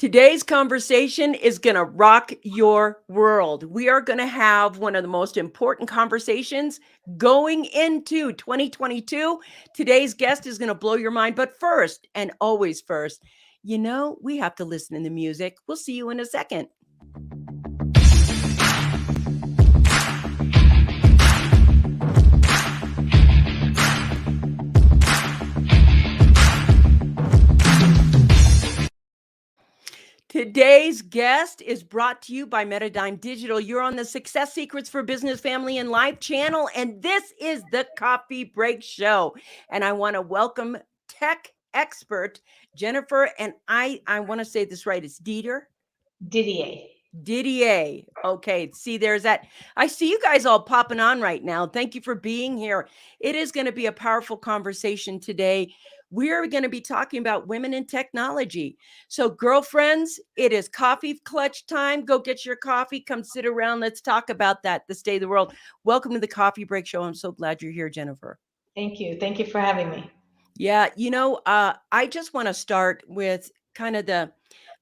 Today's conversation is going to rock your world. We are going to have one of the most important conversations going into 2022. Today's guest is going to blow your mind. But first, and always first, we have to listen to the music. We'll see you in a second. Today's guest is brought to you by Metadime Digital. You're on the Success Secrets for Business, Family, and Life channel, and this is the Coffee Break Show. And I want to welcome tech expert Jennifer, and I want to say this right. It's Didier. Didier. Okay, see, there's that. I see you guys all popping on right now. Thank you for being here. It is going to be a powerful conversation today. We're going to be talking about women in technology. So, girlfriends, it is coffee clutch time. Go get your coffee. Come sit around. Let's talk about that, the state of the world. Welcome to the Coffee Break Show. I'm so glad you're here, Jennifer. Thank you. Thank you for having me. Yeah, I just want to start with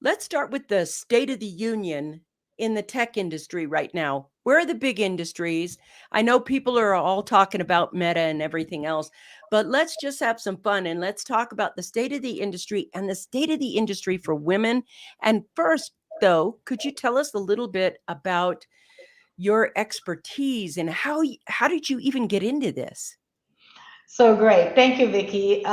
let's start with the state of the union in the tech industry right now. Where are the big industries? I know people are all talking about Meta and everything else, but let's just have some fun and let's talk about the state of the industry and the state of the industry for women. And first, though, could you tell us a little bit about your expertise and how did you even get into this? So great. Thank you, Vicki.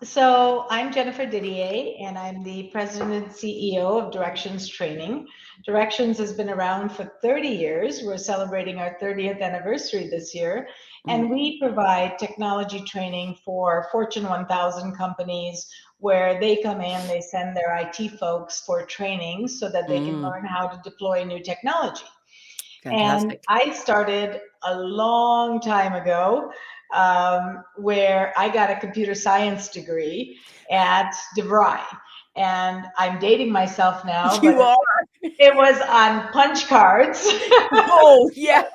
So I'm Jennifer Didier, and I'm the president and CEO of Directions Training. Directions has been around for 30 years. We're celebrating our 30th anniversary this year, and we provide technology training for Fortune 1000 companies where they come in, they send their IT folks for training so that they can learn how to deploy new technology. Fantastic. And I started a long time ago where I got a computer science degree at DeVry. And I'm dating myself now. You are. It was on punch cards. Oh, yeah.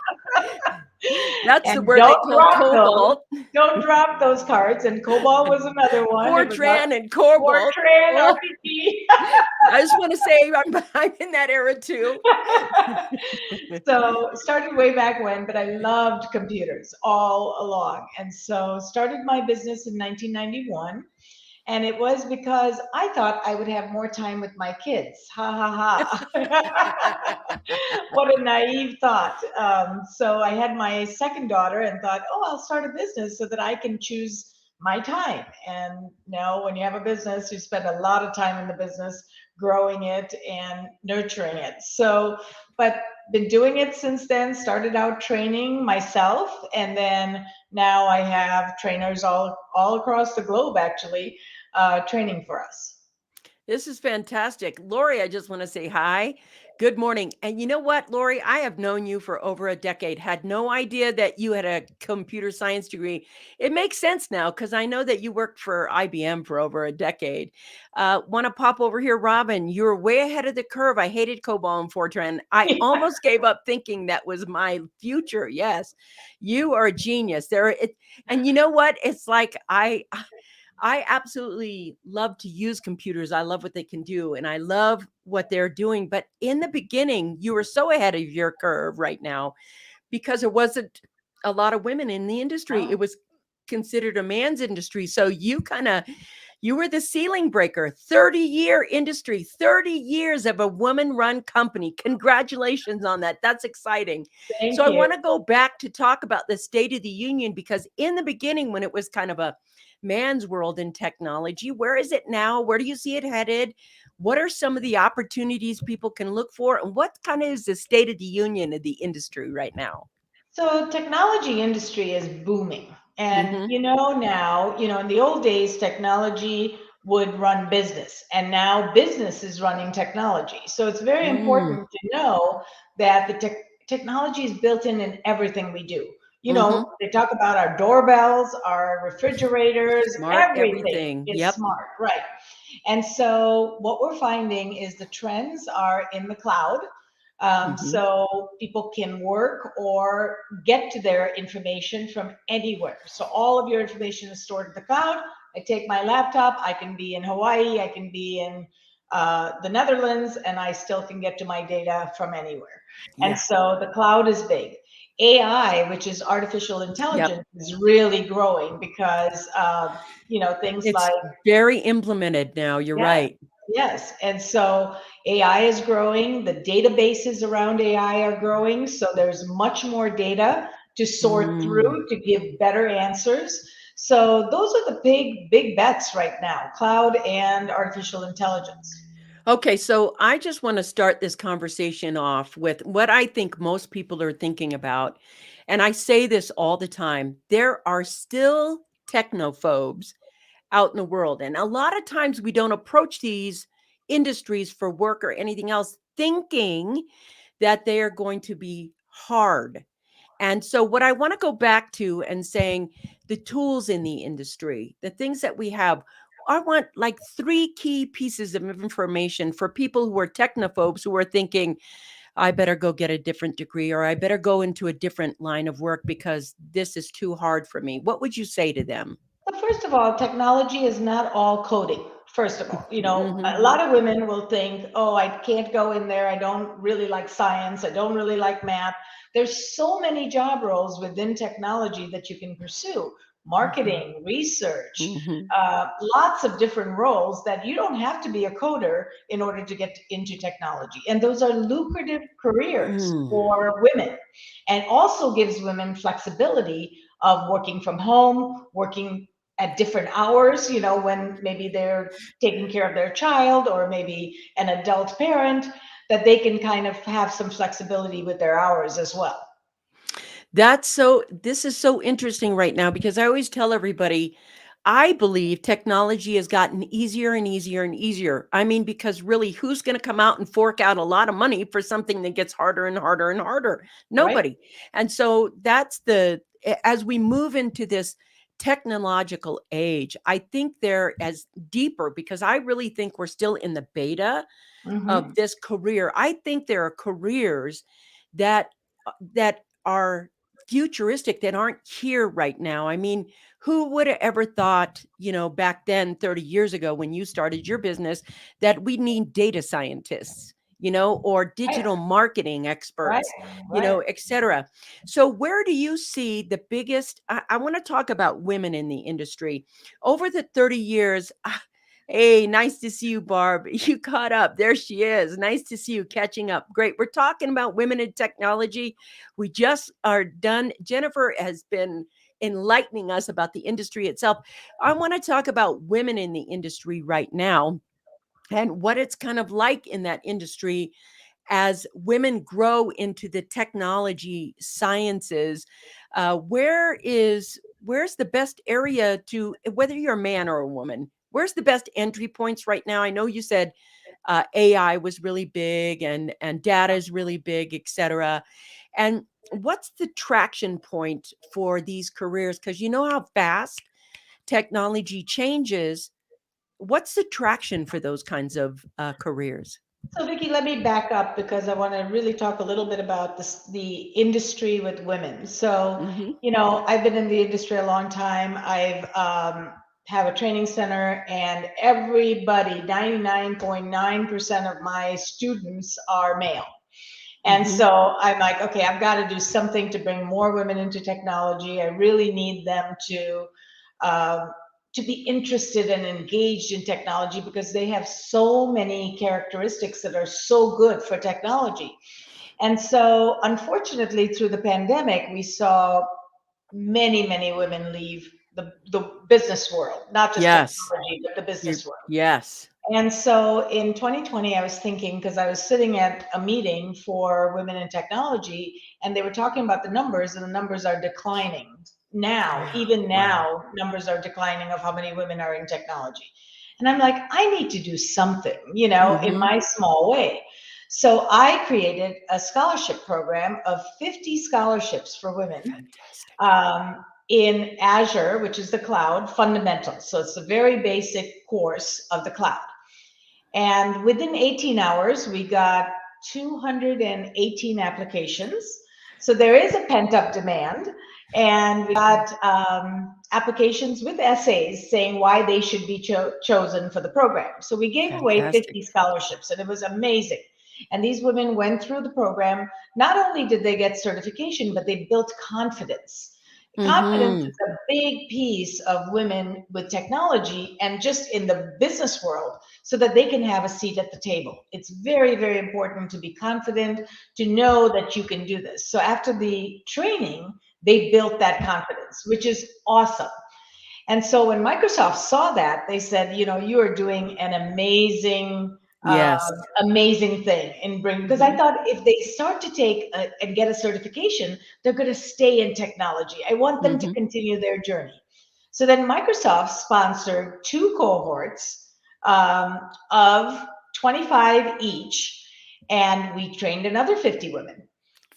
That's the word they call Cobalt. Don't drop those cards. And Cobalt was another one. Fortran and Cobalt. Fortran, RPG. I just want to say I'm in that era too. So started way back when, but I loved computers all along. And so started my business in 1991. And it was because I thought I would have more time with my kids. Ha ha ha. What a naive thought. So I had my second daughter and thought, oh, I'll start a business so that I can choose my time. And now when you have a business, you spend a lot of time in the business, growing it and nurturing it. So, but been doing it since then, started out training myself. And then now I have trainers all across the globe, actually, training for us. This is fantastic. Lori, I just want to say hi. Good morning. And you know what, Lori? I have known you for over a decade, had no idea that you had a computer science degree. It makes sense now because I know that you worked for IBM for over a decade. Want to pop over here, Robin? You're way ahead of the curve. I hated COBOL and Fortran. I almost gave up thinking that was my future. Yes, you are a genius. And you know what? It's like I absolutely love to use computers. I love what they can do and I love what they're doing. But in the beginning, you were so ahead of your curve right now because there wasn't a lot of women in the industry. It was considered a man's industry. So you were the ceiling breaker. 30-year industry, 30 years of a woman-run company. Congratulations on that. That's exciting. Thank you. I want to go back to talk about the State of the Union because in the beginning, when it was kind of a man's world in technology, where is it now? Where do you see it headed? What are some of the opportunities people can look for? And what kind of is the State of the Union of the industry right now? So technology industry is booming. And now, in the old days, technology would run business, and now business is running technology. So it's very important to know that the technology is built in everything we do. They talk about our doorbells, our refrigerators, Smart everything is smart, right? And so what we're finding is the trends are in the cloud. So people can work or get to their information from anywhere. So all of your information is stored in the cloud. I take my laptop, I can be in Hawaii, I can be in the Netherlands, and I still can get to my data from anywhere. And Yeah. so the cloud is big. AI, which is artificial Yep. intelligence, is really growing because things It's like very implemented now. You're yes, right. yes. And so AI is growing. The databases around AI are growing. So there's much more data to sort Mm. through to give better answers. So those are the big, big bets right now, cloud and artificial intelligence. Okay, so I just want to start this conversation off with what I think most people are thinking about. And I say this all the time. There are still technophobes out in the world. And a lot of times we don't approach these industries for work or anything else thinking that they are going to be hard. And so, what I want to go back to and saying the tools in the industry, the things that we have, I want like three key pieces of information for people who are technophobes who are thinking, I better go get a different degree or I better go into a different line of work because this is too hard for me. What would you say to them? So first of all, technology is not all coding. First of all, Hmm. a lot of women will think, "Oh, I can't go in there. I don't really like science. I don't really like math." There's so many job roles within technology that you can pursue: Hmm. marketing, research, Hmm. lots of different roles that you don't have to be a coder in order to get into technology. And those are lucrative careers Mm. for women, and also gives women flexibility of working from home, working at different hours, when maybe they're taking care of their child or maybe an adult parent, that they can kind of have some flexibility with their hours as well. This is so interesting right now because I always tell everybody, I believe technology has gotten easier and easier and easier. I mean, because really, who's going to come out and fork out a lot of money for something that gets harder and harder and harder? Right? Nobody. And so as we move into this technological age, I think they're as deeper because I really think we're still in the beta Hmm. of this career. I think there are careers that that are futuristic that aren't here right now. I mean, who would have ever thought, back then 30 years ago when you started your business that we need data scientists, or Right, digital marketing right, experts, right. et cetera. So where do you see the biggest I want to talk about women in the industry over the 30 years. Hey, nice to see you, Barb. You caught up. There she is. Nice to see you catching up. Great. We're talking about women in technology. We just are done. Jennifer has been enlightening us about the industry itself. I want to talk about women in the industry right now and what it's kind of like in that industry as women grow into the technology sciences. Where's the best area to, whether you're a man or a woman, where's the best entry points right now? I know you said AI was really big and data is really big, et cetera. And what's the traction point for these careers? Because you know how fast technology changes. What's the traction for those kinds of careers? So, Vicky, let me back up because I want to really talk a little bit about the industry with women. So, Hmm. I've been in the industry a long time. I've have a training center, and everybody, 99.9% of my students are male. And Hmm. so I'm like, okay, I've got to do something to bring more women into technology. I really need them um, to be interested and engaged in technology because they have so many characteristics that are so good for technology. And so, unfortunately, through the pandemic, we saw many, many women leave the business world, not just Yes. technology, but the business world. Yes. And so in 2020, I was thinking, because I was sitting at a meeting for women in technology, and they were talking about the numbers, and the numbers are declining now. Yeah. Even Wow. now, numbers are declining of how many women are in technology. And I'm like, I need to do something, in Mhm. my small way. So I created a scholarship program of 50 scholarships for women Fantastic. in Azure, which is the cloud fundamentals. So it's a very basic course of the cloud. And within 18 hours, we got 218 applications. So there is a pent up demand, and we got applications with essays saying why they should be chosen for the program. So we gave away Fantastic. 50 scholarships, and it was amazing. And these women went through the program. Not only did they get certification, but they built confidence. Confidence Mm-hmm. is a big piece of women with technology and just in the business world so that they can have a seat at the table. It's very, very important to be confident, to know that you can do this. So after the training, they built that confidence, which is awesome. And so when Microsoft saw that, they said, you know, you are doing an amazing, Yes. amazing thing in bring. Because I Mm-hmm. thought if they start to take and get a certification, they're going to stay in technology. I want them to Mm-hmm. continue their journey. So then Microsoft sponsored two cohorts of 25 each, and we trained another 50 women.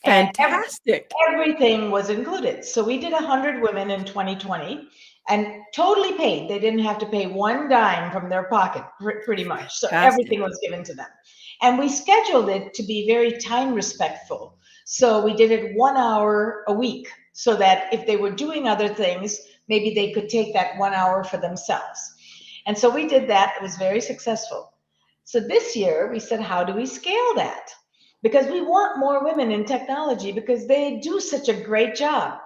And Fantastic. everything was included. So we did 100 women in 2020 and totally paid. They didn't have to pay one dime from their pocket, pretty much. So everything Fantastic. was given to them. And we scheduled it to be very time respectful. So we did it 1 hour a week so that if they were doing other things, maybe they could take that 1 hour for themselves. And so we did that. It was very successful. So this year we said, how do we scale that? Because we want more women in technology because they do such a great job.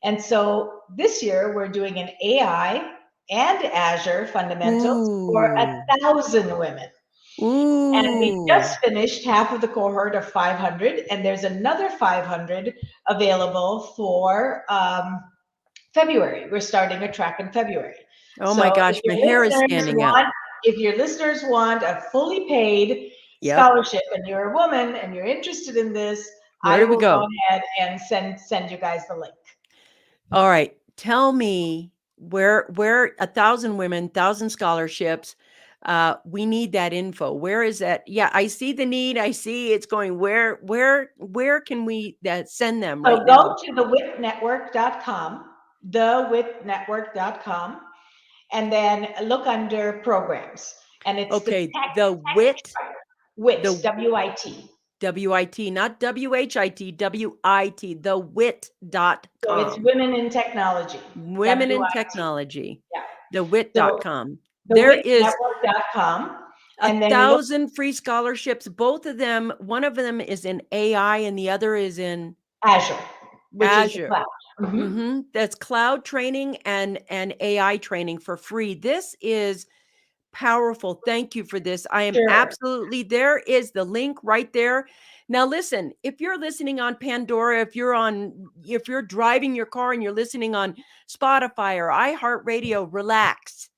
And so this year we're doing an AI and Azure fundamentals for Ooh. 1,000 women. And we Ooh. just finished half of the cohort of 500, and there's another 500 available for February. We're starting a track in February. Oh my So gosh, my hair is standing up. if your listeners want a fully paid Yep. scholarship and you're a woman and you're interested in this, Where I do we will go go? ahead and send you guys the link. All right. Tell me where 1,000 women, 1,000 scholarships. We need that info. Where is that? Yeah, I see the need. I see it's going. Where can we send them So right go now? to thewitnetwork.com, and then look under programs. And it's the Okay, the wit, WIT, the WIT. WIT, not WHIT, WIT, So it's thewit.com. Women in Technology, Women in WIT. technology, Yeah. So thewit.com. There is thewitnetwork.com, a and then look thousand free scholarships. Both of them, one of them is in AI and the other is in Azure, which is the Azure. cloud. Mhm. That's cloud training and AI training for free. This is powerful. Thank you for this. I am Sure. absolutely there is the link right there. Now listen, if you're listening on Pandora, if you're driving your car and you're listening on Spotify or iHeartRadio, relax.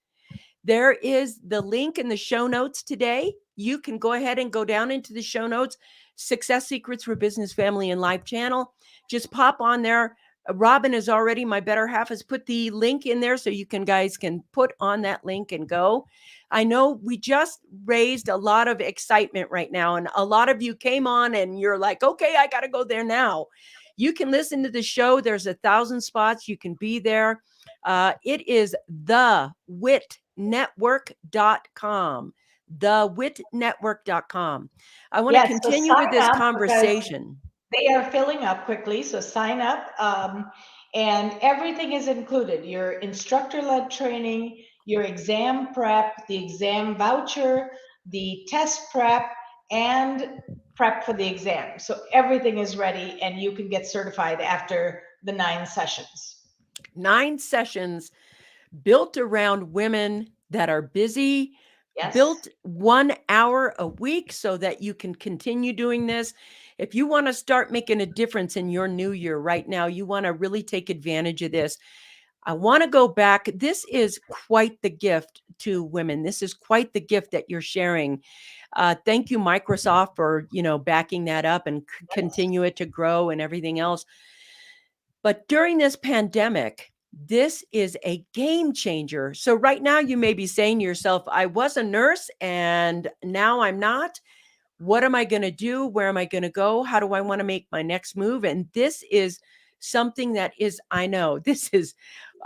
There is the link in the show notes today. You can go ahead and go down into the show notes, Success Secrets for Business, Family, and Life channel. Just pop on there. Robin is already, my better half has put the link in there so you guys can put on that link and go. I know we just raised a lot of excitement right now, and a lot of you came on and you're like, okay, I got to go there now. You can listen to the show. There's 1,000 spots. You can be there. It is thewitnetwork.com. Thewitnetwork.com. I want to Yes, so continue with sign this up because conversation. they are filling up quickly. So sign up, and everything is included. Your instructor-led training, your exam prep, the exam voucher, the test prep, and prep for the exam. So everything is ready, and you can get certified after the 9 sessions. 9 sessions built around women that are busy, Yes. built 1 hour a week so that you can continue doing this. If you want to start making a difference in your new year right now, you want to really take advantage of this. I want to go back. This is quite the gift to women. This is quite the gift that you're sharing. Thank you, Microsoft, for backing that up and continue it to grow and everything else. But during this pandemic, this is a game changer. So right now you may be saying to yourself, I was a nurse and now I'm not. What am I going to do? Where am I going to go? How do I want to make my next move? And this is something that is, I know, this is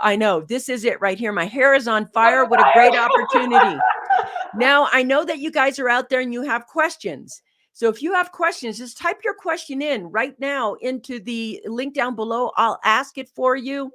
it right here. My hair is on fire. What a great opportunity. Now, I know that you guys are out there and you have questions. So if you have questions, just type your question in right now into the link down below. I'll ask it for you.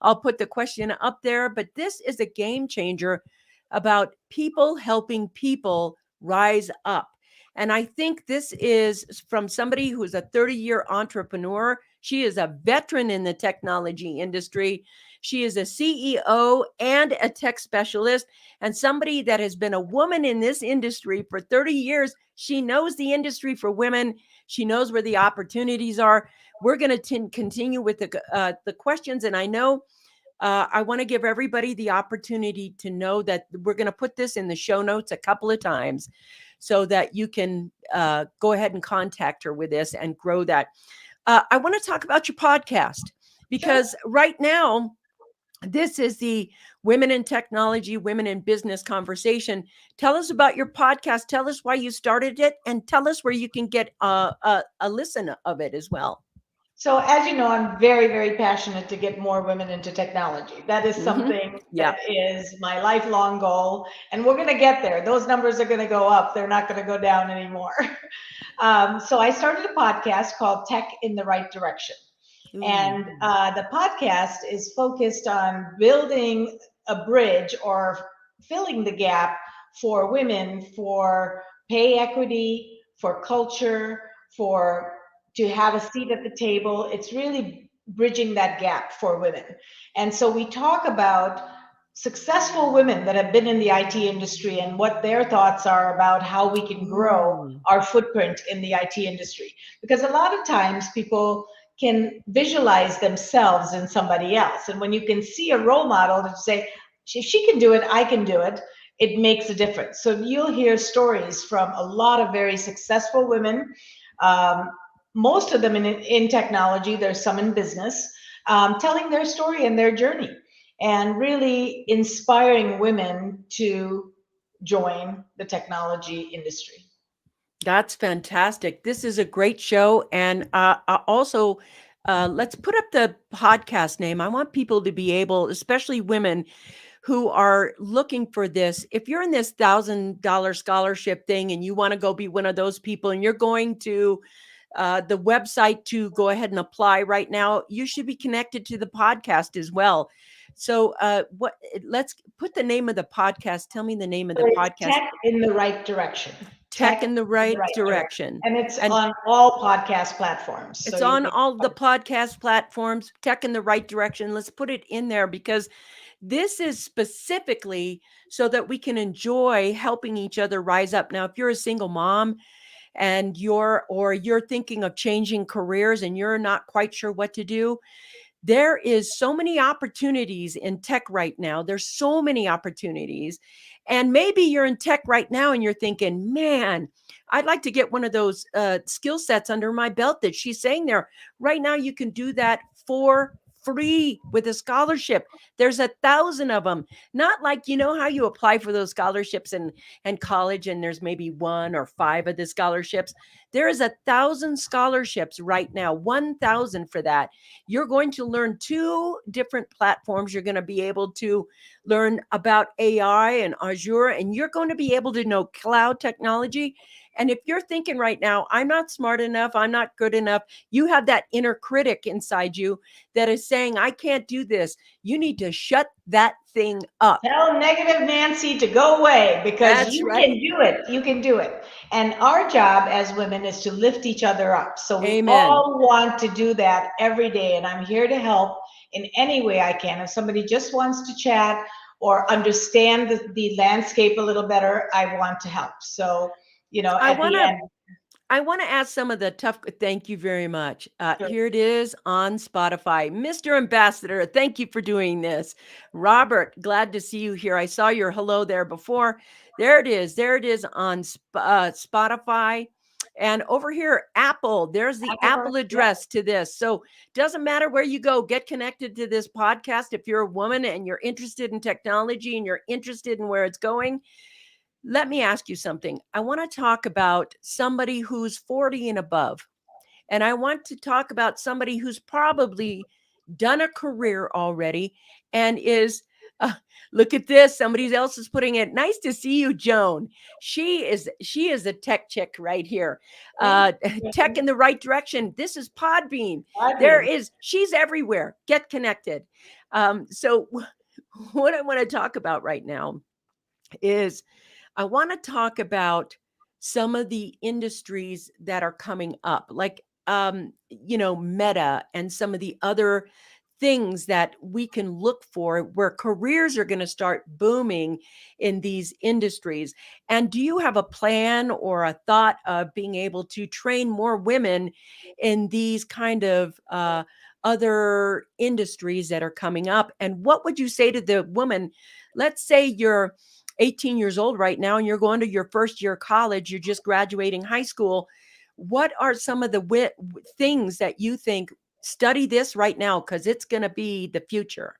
I'll put the question up there. But this is a game changer about people helping people rise up. And I think this is from somebody who's a 30-year entrepreneur. She is a veteran in the technology industry. She is a CEO and a tech specialist, and somebody that has been a woman in this industry for 30 years. She knows the industry for women. She knows where the opportunities are. We're going to continue with the questions, and I know I want to give everybody the opportunity to know that we're going to put this in the show notes a couple of times so that you can go ahead and contact her with this and grow that. I want to talk about your podcast Sure. because right now, this is the Women in Technology, Women in Business conversation. Tell us about your podcast. Tell us why you started it, and tell us where you can get a listen of it as well. So, as you know, I'm very, very passionate to get more women into technology. That is something Yeah. that is my lifelong goal, and we're going to get there. Those numbers are going to go up, they're not going to go down anymore. So, I started a podcast called Tech in the Right Direction. Ooh. And the podcast is focused on building a bridge or filling the gap for women for pay equity, for culture, for to have a seat at the table. It's really bridging that gap for women. And so we talk about successful women that have been in the IT industry and what their thoughts are about how we can grow Ooh. our footprint in the IT industry. Because a lot of times people can visualize themselves in somebody else. And when you can see a role model to say, if she can do it, I can do it, it makes a difference. So you'll hear stories from a lot of very successful women, um, most of them in technology, there's some in business, telling their story and their journey and really inspiring women to join the technology industry. That's fantastic. This is a great show. And also, let's put up the podcast name. I want people to be able, especially women who are looking for this. If you're in this $1,000 scholarship thing and you want to go be one of those people and you're going to the website to go ahead and apply right now, you should be connected to the podcast as well. So, let's put the name of the podcast. Tell me the name of So the it's podcast. Tech in the Right Direction. Tech Tech in the in the Right Right Direction. Direction. And it's And on all podcast platforms. So it's you on can, all the podcast platforms, Tech in the Right Direction. Let's put it in there because this is specifically so that we can enjoy helping each other rise up. Now, if you're a single mom and you're thinking of changing careers and you're not quite sure what to do, there is so many opportunities in tech right now. There's so many opportunities. And maybe you're in tech right now and you're thinking, man, I'd like to get one of those skill sets under my belt that she's saying there. Right now, you can do that for free with a scholarship. There's 1,000 of them. Not like, you know how you apply for those scholarships and college and there's maybe one or five of the scholarships. There is 1,000 scholarships right now, 1,000 for that. You're going to learn two different platforms. You're going to be able to learn about AI and Azure, and you're going to be able to know cloud technology. And if you're thinking right now, I'm not smart enough, I'm not good enough, you have that inner critic inside you that is saying, I can't do this. You need to shut that thing up. tell negative Nancy to go away because That's you right. can do it. You can do it. And our job as women is to lift each other up. So we Amen. all want to do that every day. And I'm here to help in any way I can. If somebody just wants to chat or understand the landscape a little better, I want to help. So, I at want the to end, I want to ask some of the tough. Thank you very much. sure. Here it is on Spotify. Mr. Ambassador, thank you for doing this. Robert, glad to see you here. I saw your hello there before. There it is. There it is on Spotify. And over here, Apple, there's the Apple, Apple yeah. address to this. So doesn't matter where you go, get connected to this podcast. If you're a woman and you're interested in technology and you're interested in where it's going, let me ask you something. I want to talk about somebody who's 40 and above. And I want to talk about somebody who's probably done a career already and is Uh, Look at this. Somebody else is putting it. Nice to see you, Joan. She is a tech chick right here. Thank Uh, you. Tech in the right direction. This is Podbean. There Podbean. is. She's everywhere. Get connected. So, what I want to talk about right now is I want to talk about some of the industries that are coming up, like Meta and some of the other things that we can look for where careers are going to start booming in these industries. And do you have a plan or a thought of being able to train more women in these kind of other industries that are coming up? And what would you say to the woman? Let's say you're 18 years old right now and you're going to your first year of college, you're just graduating high school. What are some of the things that you think study this right now because it's going to be the future?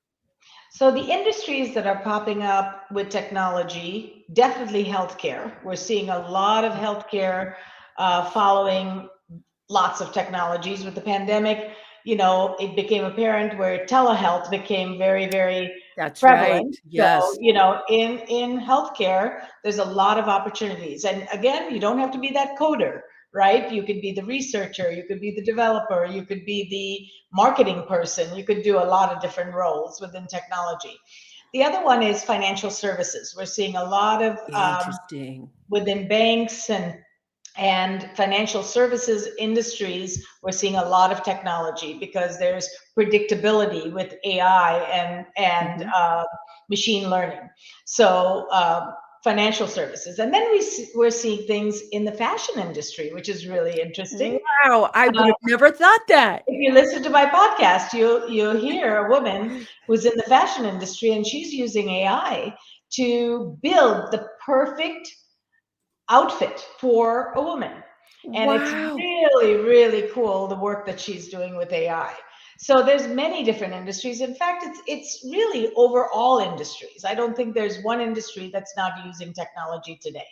So the industries that are popping up with technology, definitely healthcare. We're seeing a lot of healthcare following lots of technologies. With the pandemic, it became apparent where telehealth became very, very That's right. prevalent. So, Yes. in healthcare, there's a lot of opportunities. And again, you don't have to be that coder, right? You could be the researcher, you could be the developer, you could be the marketing person, you could do a lot of different roles within technology. The other one is financial services. We're seeing a lot of Interesting. within banks and financial services industries. We're seeing a lot of technology because there's predictability with AI and Hmm. machine learning. So financial services, and then we're seeing things in the fashion industry, which is really interesting. Wow. I would Uh, have never thought that. if you listen to my podcast, you'll hear a woman who's in the fashion industry, and she's using AI to build the perfect outfit for a woman. And it's Wow. really, really cool the work that she's doing with AI. So there's many different industries. In fact, it's really over all industries. I don't think there's one industry that's not using technology today.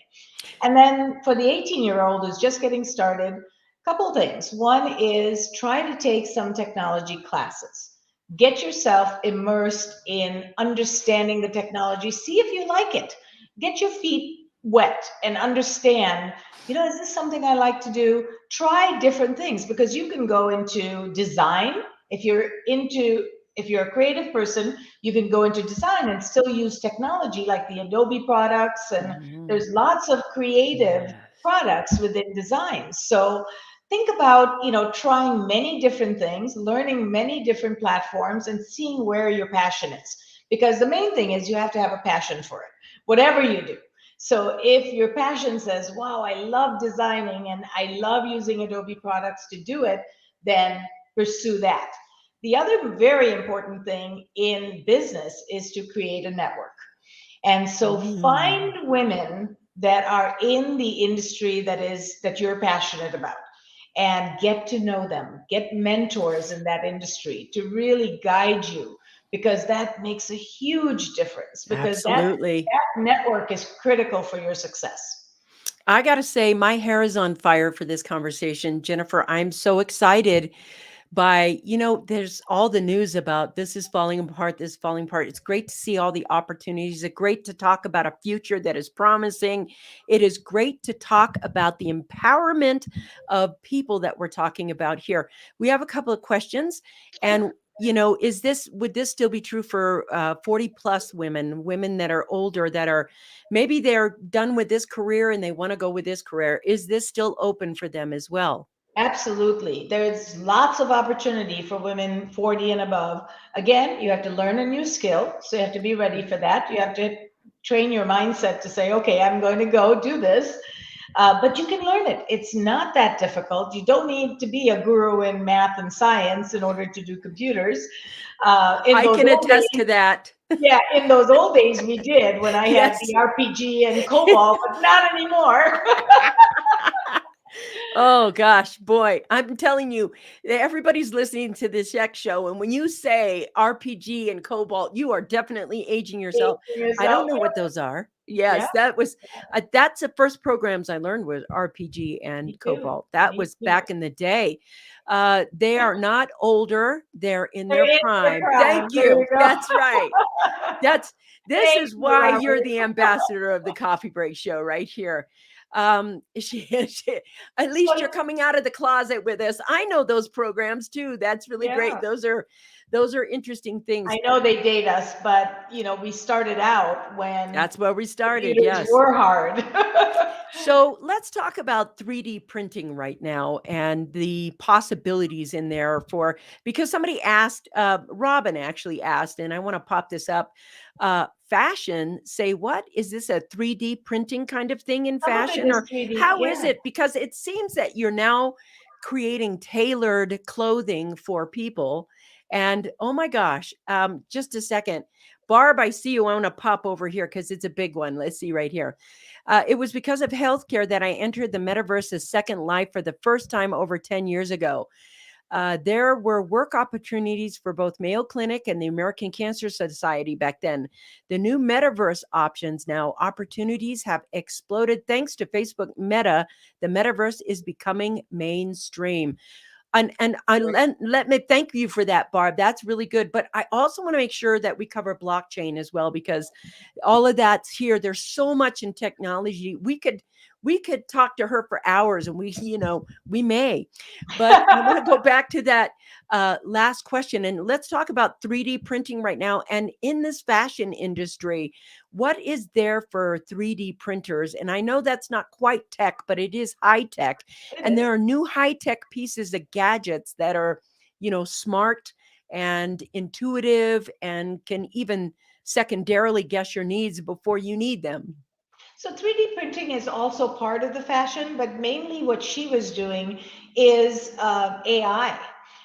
And then for the 18-year-old who's just getting started, a couple things. One is try to take some technology classes. Get yourself immersed in understanding the technology. See if you like it. Get your feet wet and understand, is this something I like to do? Try different things because you can go into design. If you're into if you're a creative person, you can go into design and still use technology like the Adobe products, and Mhm. there's lots of creative Yes. products within design. So think about, trying many different things, learning many different platforms, and seeing where your passion is. Because the main thing is you have to have a passion for it, whatever you do. So if your passion says, wow, I love designing and I love using Adobe products to do it, then pursue that. The other very important thing in business is to create a network. And so Mm. find women that are in the industry that you're passionate about and get to know them. Get mentors in that industry to really guide you, because that makes a huge difference, because Absolutely. that network is critical for your success. I got to say, my hair is on fire for this conversation. Jennifer, I'm so excited by, there's all the news about this is falling apart, this is falling apart. It's great to see all the opportunities. It's great to talk about a future that is promising. It is great to talk about the empowerment of people that we're talking about here. We have a couple of questions. And, would this still be true for 40 plus women that are older, that are maybe they're done with this career and they want to go with this career? Is this still open for them as well? Absolutely. There's lots of opportunity for women 40 and above. Again, you have to learn a new skill, so you have to be ready for that. You have to train your mindset to say, okay, I'm going to go do this. But you can learn it. It's not that difficult. You don't need to be a guru in math and science in order to do computers. In I those can old attest days, to that. yeah, in those old days we did, when I had Yes. the RPG and COBOL, but not anymore. Oh gosh, boy, I'm telling you, everybody's listening to this X show, and when you say RPG and Cobalt, you are definitely aging yourself. Aging I don't yourself. know what those are. Yeah, Yes, that was that's the first programs I learned was RPG and me too. COBOL. That Me was too. back in the day. They are not older, they're in They're their in their prime. prime. Thank There you you. go. That's right. That's this Thank is you, why you're Robert. the ambassador of the coffee break show right here. She at least you're Well, coming out of the closet with us. I know those programs too. That's really great. yeah. Those are interesting things. I know they date us, but we started out when That's where we started. computers Yes. were hard. So let's talk about 3D printing right now and the possibilities in there for because somebody asked, Robin actually asked, and I want to pop this up. Fashion, say what? Is this a 3D printing kind of thing in Some of it fashion? is Or 3D. how is Yeah, it? Because it seems that you're now creating tailored clothing for people. And oh my gosh, just a second. Barb, I see you. I want to pop over here because it's a big one. Let's see right here. It was because of healthcare that I entered the metaverse's second life for the first time over 10 years ago. There were work opportunities for both Mayo Clinic and the American Cancer Society back then. The new metaverse options now, opportunities have exploded thanks to Facebook Meta. The metaverse is becoming mainstream. And I let me thank you for that, Barb. That's really good. But I also want to make sure that we cover blockchain as well because all of that's here. There's so much in technology. We could talk to her for hours, and we may. But I want to go back to that last question, and let's talk about 3D printing right now. And in this fashion industry, what is there for 3D printers? And I know that's not quite tech, but it is high tech. it And is. there are new high tech pieces of gadgets that are, smart and intuitive and can even secondarily guess your needs before you need them. So 3D printing is also part of the fashion, but mainly what she was doing is AI.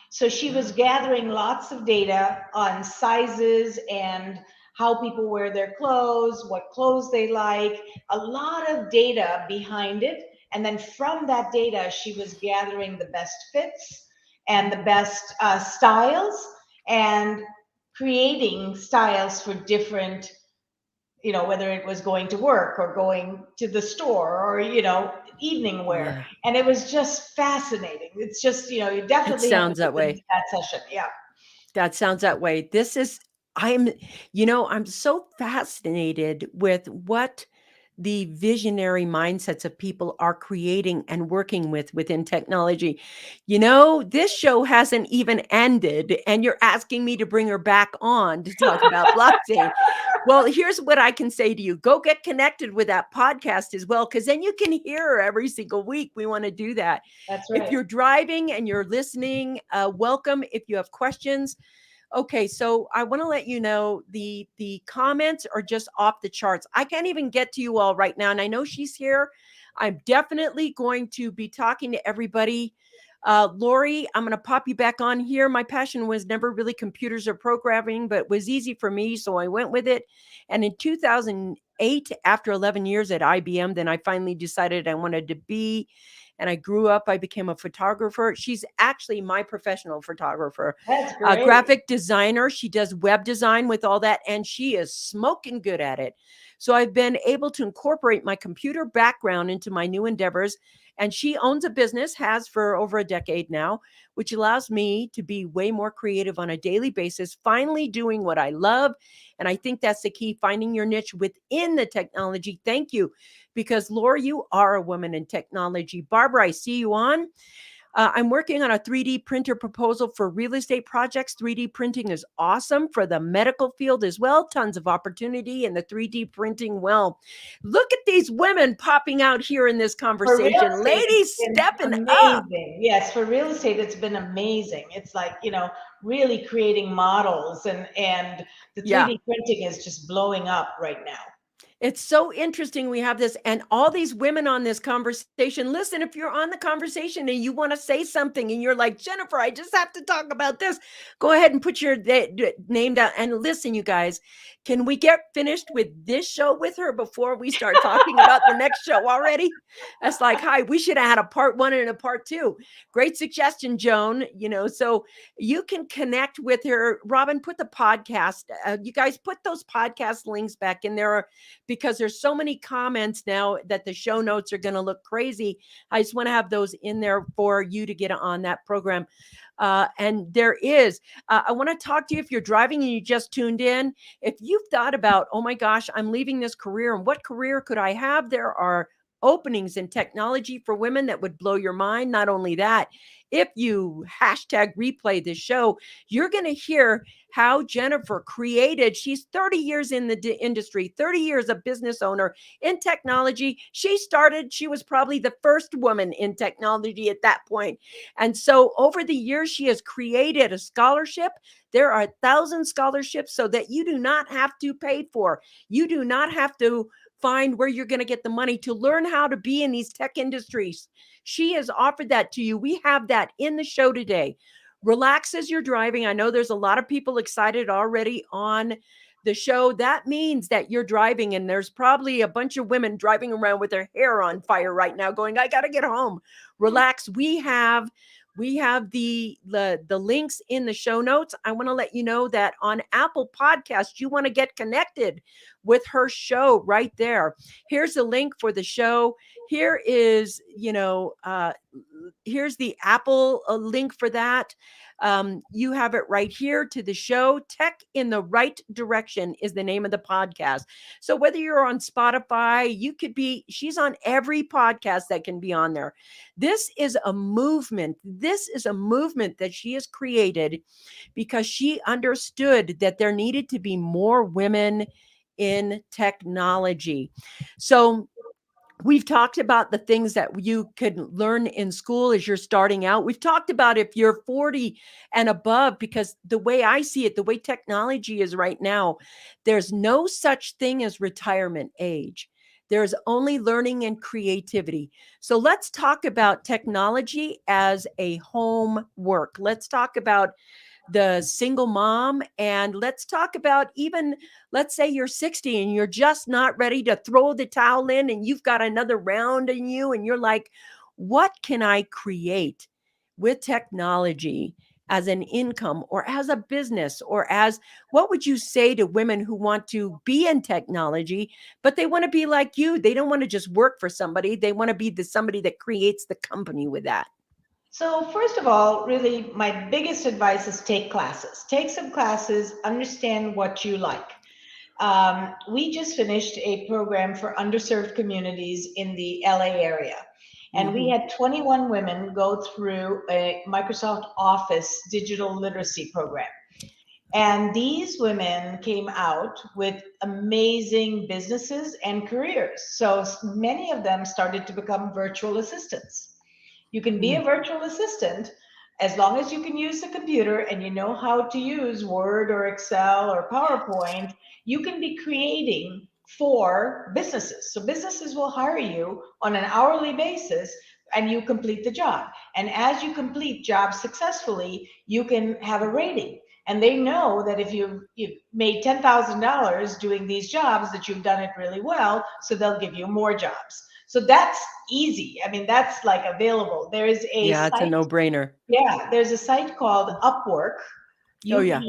So she was Ah, gathering lots of data on sizes and how people wear their clothes, what clothes they like, a lot of data behind it. And then from that data, she was gathering the best fits and the best styles and creating styles for different, whether it was going to work or going to the store or, evening wear. yeah, And it was just fascinating. It's just, you it definitely have to sounds that listen to way. that session. Yeah. That sounds that way. I'm so fascinated with what the visionary mindsets of people are creating and working with within technology. This show hasn't even ended, and you're asking me to bring her back on to talk about blockchain. Well, here's what I can say to you go get connected with that podcast as well, because then you can hear her every single week. We want to do that. That's If right. you're driving and you're listening, welcome. If you have questions, okay, so I want to let you know the comments are just off the charts. I can't even get to you all right now, and I know she's here. I'm definitely going to be talking to everybody. Lori, I'm going to pop you back on here. My passion was never really computers or programming, but it was easy for me, so I went with it. And in 2008, after 11 years at IBM, then I finally decided I wanted to be. And I grew up, I became a photographer. She's actually my professional photographer, That's a great. graphic designer. She does web design with all that, and she is smoking good at it. So I've been able to incorporate my computer background into my new endeavors. And she owns a business, has for over a decade now, which allows me to be way more creative on a daily basis, finally doing what I love. And I think that's the key, finding your niche within the technology. Thank you. Because Laura, you are a woman in technology. Barbara, I see you on. I'm working on a 3D printer proposal for real estate projects. 3D printing is awesome for the medical field as well. Tons of opportunity in the 3D printing. Well, look at these women popping out here in this For real conversation. estate, it's Ladies been stepping up. amazing. Yes, for real estate, it's been amazing. It's like, really creating models and the Yeah. 3D printing is just blowing up right now. It's so interesting we have this and all these women on this conversation. Listen, if you're on the conversation and you want to say something and you're like, Jennifer, I just have to talk about this, go ahead and put your name down. And listen, you guys, can we get finished with this show with her before we start talking about the next show already? That's like, hi, we should have had a part one and a part two. Great suggestion, Joan. So you can connect with her. Robin, put the podcast, you guys put those podcast links back in there because there's so many comments now that the show notes are going to look crazy. I just want to have those in there for you to get on that program. And there is, I want to talk to you if you're driving and you just tuned in. If you've thought about, oh my gosh, I'm leaving this career and what career could I have? There are openings in technology for women that would blow your mind. Not only that, if you hashtag replay this show, you're going to hear how Jennifer created. She's 30 years in the industry, 30 years a business owner in technology. She was probably the first woman in technology at that point. And so over the years, she has created a scholarship. There are 1,000 scholarships so that you do not have to pay for. You do not have to find where you're going to get the money to learn how to be in these tech industries. She has offered that to you. We have that in the show today. Relax as you're driving. I know there's a lot of people excited already on the show. That means that you're driving, and there's probably a bunch of women driving around with their hair on fire right now going, I got to get home. Relax. We have the links in the show notes. I want to let you know that on Apple Podcasts, you want to get connected with her show right there. Here's the link for the show. Here is, here's the Apple link for that. You have it right here to the show. Tech in the Right Direction is the name of the podcast. So whether you're on Spotify, she's on every podcast that can be on there. This is a movement. This is a movement that she has created because she understood that there needed to be more women in technology. So we've talked about the things that you could learn in school as you're starting out. We've talked about if you're 40 and above, because the way I see it, the way technology is right now, there's no such thing as retirement age. There's only learning and creativity. So let's talk about technology as a home work. Let's talk about the single mom. And let's talk about, even, let's say you're 60 and you're just not ready to throw the towel in and you've got another round in you. And you're like, what can I create with technology as an income or as a business, or as, what would you say to women who want to be in technology, but they want to be like you? They don't want to just work for somebody. They want to be somebody that creates the company with that. So, first of all, really, my biggest advice is take classes. Take some classes, understand what you like. We just finished a program for underserved communities in the LA area. And we Mm-hmm. had 21 women go through a Microsoft Office digital literacy program. And these women came out with amazing businesses and careers. So many of them started to become virtual assistants. You can be a virtual assistant as long as you can use the computer and you know how to use Word or Excel or PowerPoint. You can be creating for businesses. So businesses will hire you on an hourly basis and you complete the job. And as you complete jobs successfully, you can have a rating. And they know that if you've made $10,000 doing these jobs, that you've done it really well, so they'll give you more jobs. So that's easy. I mean, that's like available. There is a Yeah, it's a site, no-brainer. yeah, there's a site called Upwork, Oh yeah.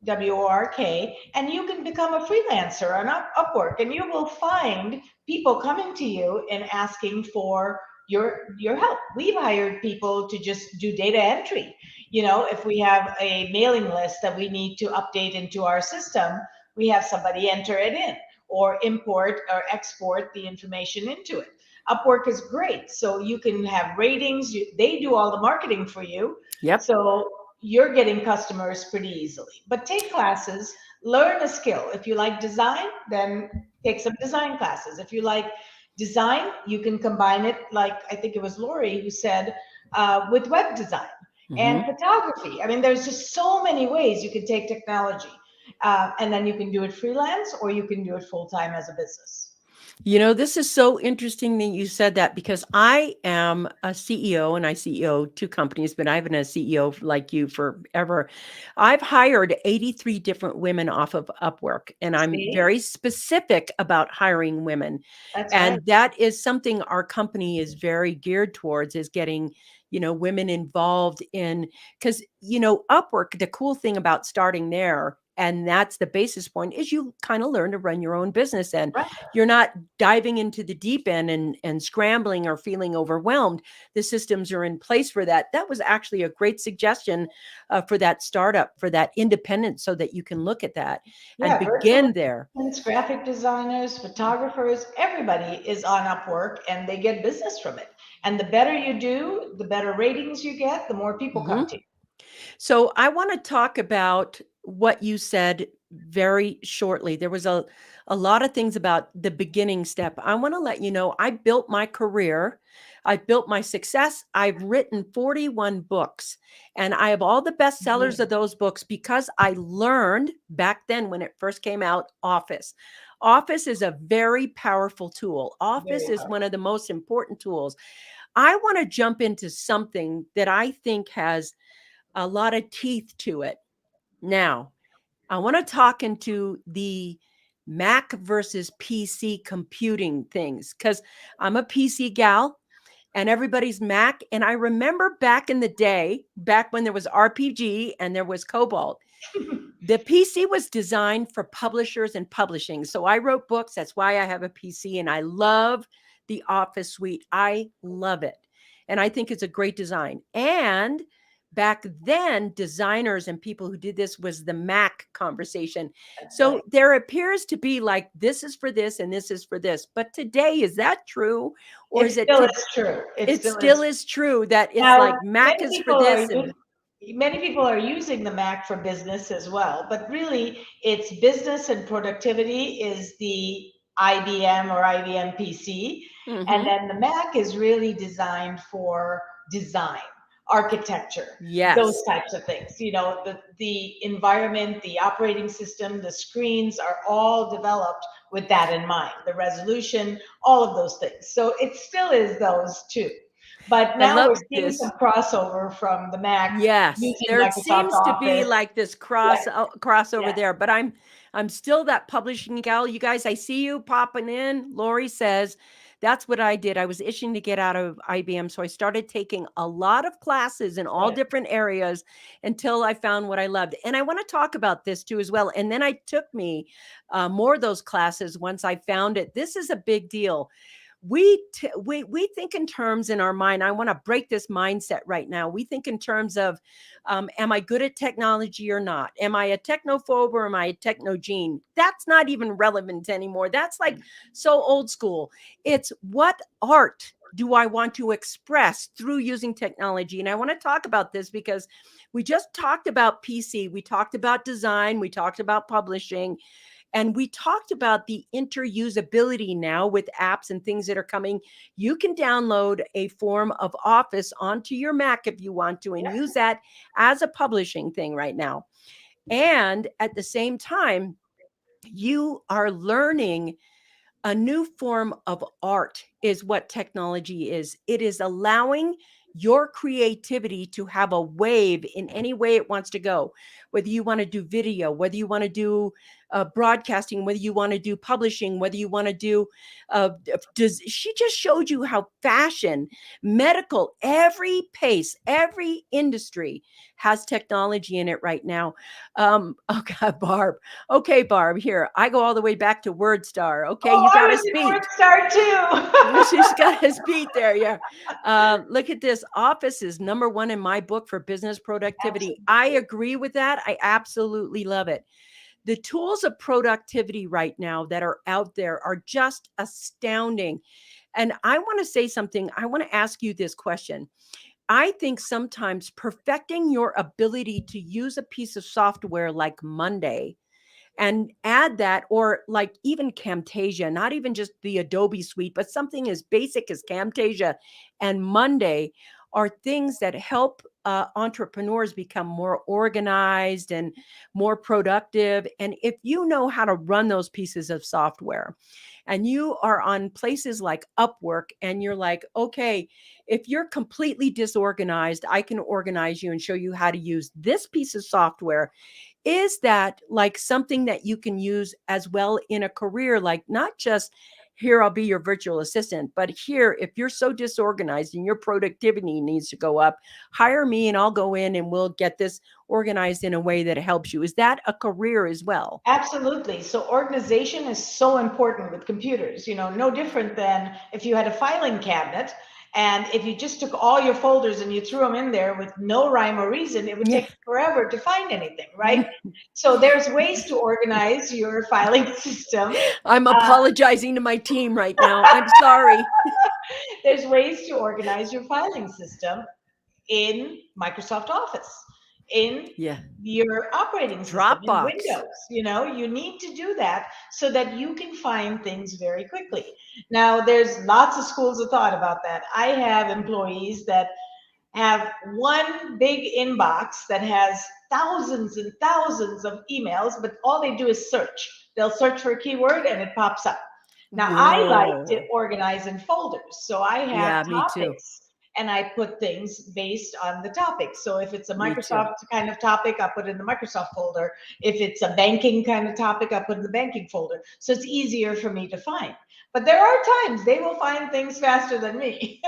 Upwork, and you can become a freelancer on Upwork, and you will find people coming to you and asking for your help. We've hired people to just do data entry. You know, if we have a mailing list that we need to update into our system, we have somebody enter it in or import or export the information into it. Upwork is great. So you can have ratings. They do all the marketing for you. Yep. So you're getting customers pretty easily. But take classes, learn a skill. If you like design, then take some design classes. If you like design, you can combine it, like I think it was Lori who said, with web design and Mm-hmm. photography. I mean, there's just so many ways you can take technology. And then you can do it freelance or you can do it full time as a business. This is so interesting that you said that, because I am a CEO and I CEO two companies, but I've been a CEO like you forever. I've hired 83 different women off of Upwork, and I'm See, very specific about hiring women. that's right. And that is something our company is very geared towards, is getting, women involved in, because, Upwork, the cool thing about starting there And that's the basis point, is you kind of learn to run your own business, and Right. you're not diving into the deep end and scrambling or feeling overwhelmed. The systems are in place for that. That was actually a great suggestion for that startup, for that independence, so that you can look at that and Yeah, virtual begin there. assistants, graphic designers, photographers, everybody is on Upwork and they get business from it. And the better you do, the better ratings you get, the more people come Mhm. to you. So I want to talk about what you said very shortly. There was a lot of things about the beginning step. I want to let you know I built my career. I've built my success. I've written 41 books, and I have all the bestsellers of Amazing. those books because I learned back then when it first came out Office. Office is a very powerful tool. Office Very is hard. one of the most important tools. I want to jump into something that I think has a lot of teeth to it. Now, I want to talk into the Mac versus PC computing things, because I'm a PC gal and everybody's Mac. And I remember back in the day, back when there was RPG and there was Cobalt, the PC was designed for publishers and publishing. So I wrote books. That's why I have a PC, and I love the Office suite. I love it. And I think it's a great design. And back then, designers and people who did this was the Mac conversation. That's So right. there appears to be like, this is for this and this is for this. But today, is that true? Or It is it still to, is true. It it still still is. is true that it's Now, like Mac many is for people are this us- and many people are using the Mac for business as well, but really it's business and productivity is the IBM or IBM PC, and mhm. then the Mac is really designed for design, architecture, those Yes. types of things. You know, the environment, the operating system, the screens are all developed with that in mind, the resolution, all of those things. So it still is those two. But I now love we're seeing some this. crossover from the Mac Yes, using there Microsoft seems to be Office. like this Yeah, crossover yeah, there, but I'm still that publishing gal. You guys, I see you popping in. Lori says that's what I did. I was itching to get out of IBM, so I started taking a lot of classes in all right. different areas until I found what I loved. And I want to talk about this too as well. And then I took me more of those classes once I found it. This is a big deal. We think in terms in our mind. I want to break this mindset right now. We think in terms of, am I good at technology or not? Am I a technophobe or am I a technogene? That's not even relevant anymore. That's like so old school. It's what art do I want to express through using technology? And I want to talk about this because we just talked about PC, we talked about design, we talked about publishing, and we talked about the interusability now with apps and things that are coming. You can download a form of Office onto your Mac if you want to and Yeah, use that as a publishing thing right now. And at the same time, you are learning a new form of art is what technology is. It is allowing your creativity to have a wave in any way it wants to go, whether you want to do video, whether you want to do broadcasting, whether you want to do publishing, whether you want to do does she just showed you how fashion, medical, every pace, every industry has technology in it right now. Oh god, Barb. Okay, Barb, here. I go all the way back to WordStar. Okay, oh, you I got a was in speed. WordStar She's too. got a speed there. Yeah. Look at this. Office is number one in my book for business productivity. I Absolutely. agree with that. I absolutely love it. The tools of productivity right now that are out there are just astounding. And I want to say something. I want to ask you this question. I think sometimes perfecting your ability to use a piece of software like Monday and add that, or like even Camtasia, not even just the Adobe suite, but something as basic as Camtasia and Monday are things that help entrepreneurs become more organized and more productive. And if you know how to run those pieces of software and you are on places like Upwork and you're like, okay, if you're completely disorganized, I can organize you and show you how to use this piece of software. Is that like something that you can use as well in a career, like not just, here I'll be your virtual assistant. But here, if you're so disorganized and your productivity needs to go up, hire me and I'll go in and we'll get this organized in a way that helps you. Is that a career as well? Absolutely. So organization is so important with computers, no different than if you had a filing cabinet and if you just took all your folders and you threw them in there with no rhyme or reason, it would Yeah. take forever to find anything, right? So there's ways to organize your filing system. I'm Uh, apologizing to my team right now. I'm sorry. there's ways to organize your filing system in Microsoft Office, in Yeah. your operating system, in Dropbox. Windows. You need to do that so that you can find things very quickly. Now, there's lots of schools of thought about that. I have employees that have one big inbox that has thousands and thousands of emails, but all they do is search. They'll search for a keyword and it pops up. Now, I like to Whoa. organize in folders. So I have Yeah, me too. topics and I put things based on the topic. So if it's a Me too. Microsoft kind of topic, I put it in the Microsoft folder. If it's a banking kind of topic, I put it in the banking folder. So it's easier for me to find. But there are times they will find things faster than me.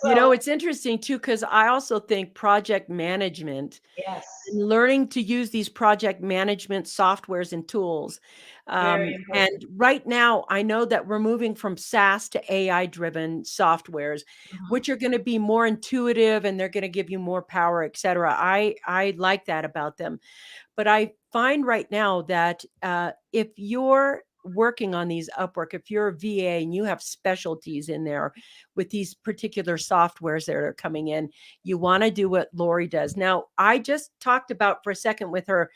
So, It's interesting too, because I also think project management yes, and learning to use these project management softwares and tools. very And important. right now, I know that we're moving from SaaS to AI driven softwares, Mhm. which are going to be more intuitive and they're going to give you more power, et cetera. I like that about them. But I find right now that if you're working on these Upwork, if you're a VA and you have specialties in there with these particular softwares that are coming in, you want to do what Lori does. Now, I just talked about for a second with her,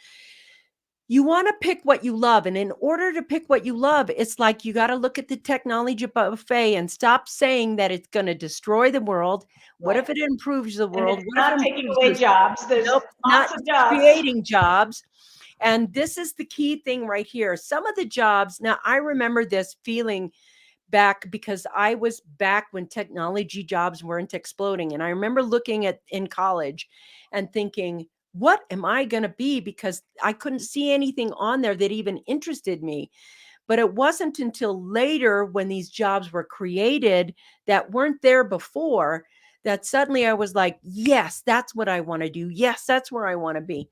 you want to pick what you love. And in order to pick what you love, it's like you got to look at the technology buffet and stop saying that it's going to destroy the world. What Right. if it improves the And world? it's What if it not taking improves away this? jobs. There's Nope, not lots of it's jobs. creating jobs. And this is the key thing right here. Some of the jobs, now I remember this feeling back because I was back when technology jobs weren't exploding. And I remember looking at in college and thinking, what am I going to be? Because I couldn't see anything on there that even interested me. But it wasn't until later when these jobs were created that weren't there before that suddenly I was like, yes, that's what I want to do. Yes, that's where I want to be.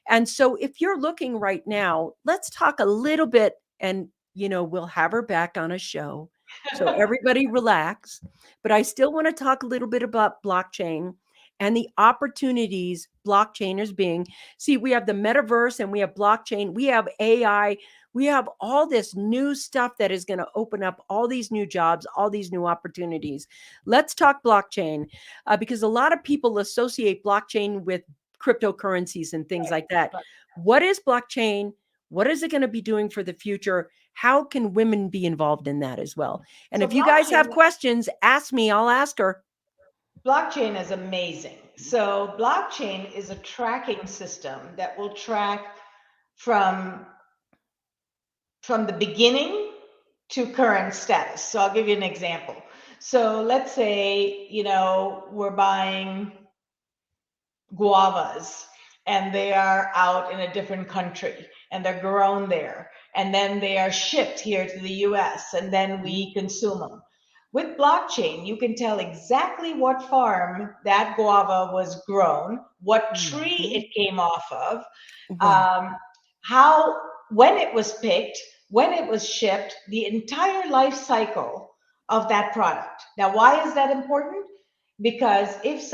And so if you're looking right now, let's talk a little bit and we'll have her back on a show. So everybody relax, but I still want to talk a little bit about blockchain and the opportunities blockchain is being. See, we have the metaverse and we have blockchain, we have AI, we have all this new stuff that is going to open up all these new jobs, all these new opportunities. Let's talk blockchain because a lot of people associate blockchain with cryptocurrencies and things Right, like that. right. What is blockchain? What is it going to be doing for the future? How can women be involved in that as well? And So if you guys have blockchain questions, ask me, I'll ask her. blockchain is amazing. So blockchain is a tracking system that will track from from the beginning to current status. So I'll give you an example. So let's say, we're buying guavas and they are out in a different country and they're grown there and then they are shipped here to the US and then we consume them. With blockchain, you can tell exactly what farm that guava was grown, what tree Mhm. it came off of, Wow. um, how, when it was picked, when it was shipped, the entire life cycle of that product. Now, why is that important? Because if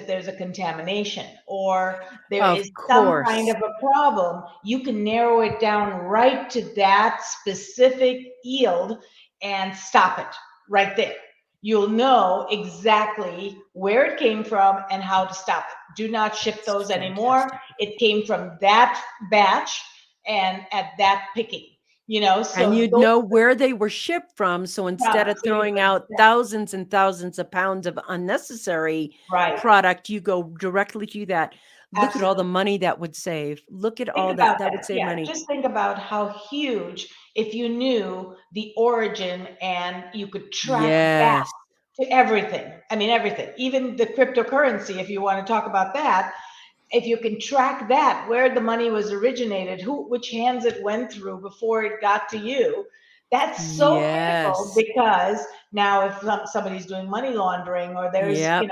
there's a contamination or there is Of some kind course. of a problem, you can narrow it down right to that specific yield and stop it right there. You'll know exactly where it came from and how to stop it. Do not ship It's those anymore. fantastic. It came from that batch and at that picking, And so you'd those know where they were shipped from. So instead of products. So you throwing know out thousands and thousands of pounds of unnecessary right. product, you go directly to that. Look at all the Absolutely. money that would save. Look at Think all that. about That would that. save Yeah, money. just think about how huge if you knew the origin and you could track back Yes. to everything. I mean, everything, even the cryptocurrency, if you want to talk about that, if you can track that, where the money was originated, which hands it went through before it got to you, That's so critical Yes. because now if somebody's doing money laundering or there's, Yep.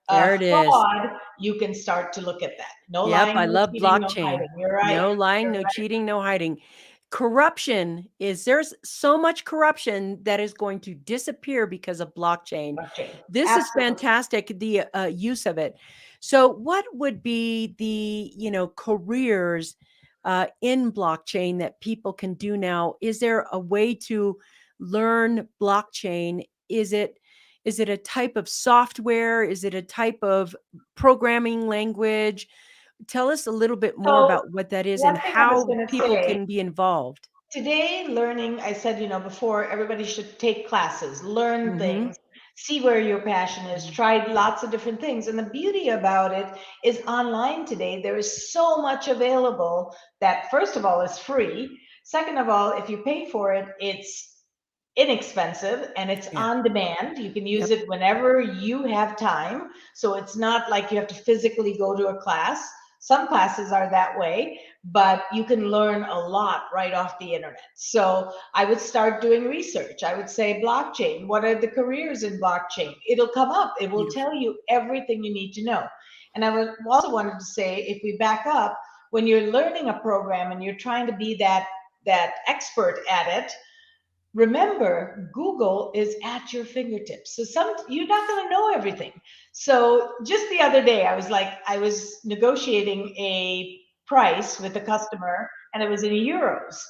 a There it is. fraud, you can start to look at that. No Yep, lying, I no love cheating, no blockchain. hiding. You're right. No lying, You're no right. cheating, no hiding. Corruption is there's so much corruption that is going to disappear because of blockchain. Blockchain. This is Absolutely. fantastic, the use of it. So, what would be the careers in blockchain that people can do now? Is there a way to learn blockchain? Is it a type of software? Is it a type of programming language? Tell us a little bit more So about what that is and one thing I was how going to people say can be involved. today, learning, I said, before, everybody should take classes, learn Mhm. things, see where your passion is, Mhm. try lots of different things. And the beauty about it is online today, there is so much available that, first of all, is free. Second of all, if you pay for it, it's inexpensive and it's Yeah. on demand. You can use Yep. it whenever you have time. So it's not like you have to physically go to a class. Some classes are that way, but you can learn a lot right off the internet. So I would start doing research. I would say blockchain. What are the careers in blockchain? It'll come up. It will Beautiful. tell you everything you need to know. And I would also wanted to say, if we back up, when you're learning a program and you're trying to be that expert at it, remember Google is at your fingertips, so you're not going to know everything. So just the other day I was negotiating a price with a customer and it was in euros,